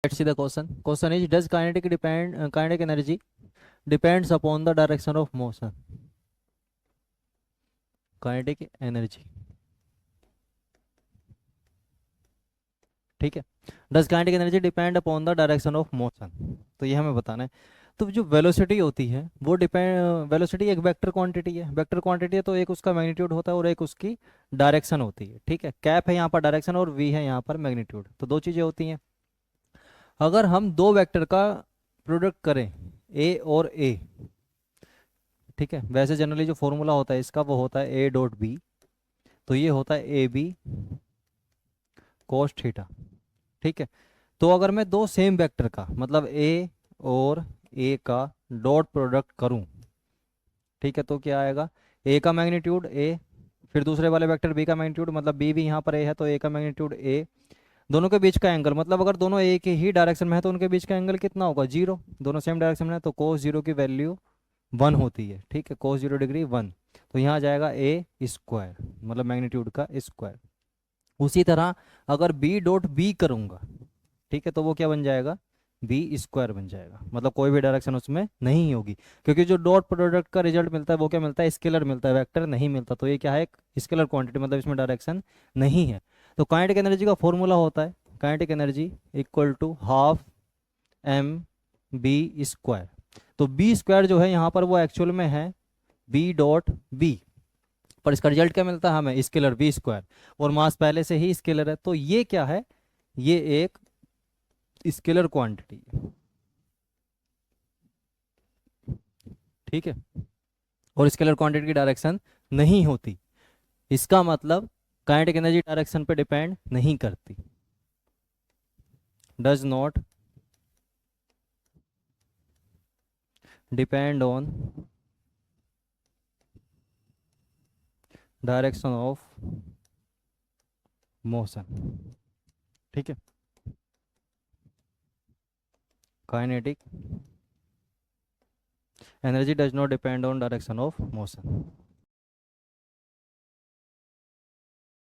Let's see the question. Question is, does kinetic energy depends upon the direction of motion? Kinetic energy, ठीक है. Does kinetic energy depend upon the direction of motion, तो ये हमें बताना है. तो जो वेलोसिटी होती है वो डिपेंड, वेलोसिटी एक वेक्टर क्वांटिटी है. वेक्टर क्वांटिटी है तो एक उसका मैग्नीट्यूड होता है और एक उसकी डायरेक्शन होती है. ठीक है, कैप है यहाँ पर डायरेक्शन और वी है यहाँ पर मैग्नीट्यूड, तो दो चीज़ें होती हैं. अगर हम दो वेक्टर का प्रोडक्ट करें ए और ए, ठीक है, वैसे जनरली जो फॉर्मूला होता है इसका वो होता है ए डॉट बी, तो ये होता है ए बी कोस थीटा. ठीक है, तो अगर मैं दो सेम वेक्टर का मतलब ए और ए का डॉट प्रोडक्ट करूं, ठीक है, तो क्या आएगा, ए का मैग्नीट्यूड ए, फिर दूसरे वाले वेक्टर बी का मैग्नीट्यूड, मतलब बी भी यहाँ पर ए है तो ए का मैग्नीट्यूड ए, दोनों के बीच का एंगल, मतलब अगर दोनों ए के ही डायरेक्शन में है तो उनके बीच का एंगल कितना होगा, जीरो. दोनों सेम डायरेक्शन में है तो कोस जीरो की वैल्यू वन होती है. ठीक है, कोस जीरो डिग्री वन, तो यहाँ आ जाएगा ए स्क्वायर, मतलब मैग्नीट्यूड का स्क्वायर. उसी तरह अगर बी डॉट बी करूँगा, ठीक है, तो वो क्या बन जाएगा, बी स्क्वायर बन जाएगा, मतलब कोई भी डायरेक्शन उसमें नहीं होगी, क्योंकि जो डॉट प्रोडक्ट का रिजल्ट मिलता है वो क्या मिलता है, स्केलर मिलता है, वेक्टर नहीं मिलता. तो ये क्या है, एक स्केलर क्वांटिटी, मतलब इसमें डायरेक्शन नहीं है. तो काइनेटिक एनर्जी का फॉर्मूला होता है kinetic energy equal to half M V square. तो बी स्क्वायर जो है यहाँ पर वो एक्चुअल में है बी डॉट बी, पर इसका रिजल्ट क्या मिलता है हमें, स्केलर बी स्क्वायर, और मास पहले से ही स्केलर है, तो ये क्या है, ये एक स्केलर क्वांटिटी है. ठीक है, और स्केलर क्वांटिटी की डायरेक्शन नहीं होती, इसका मतलब काइनेटिक एनर्जी डायरेक्शन पे डिपेंड नहीं करती. Does not depend on direction of motion. ठीक है, kinetic energy does not depend on direction of motion.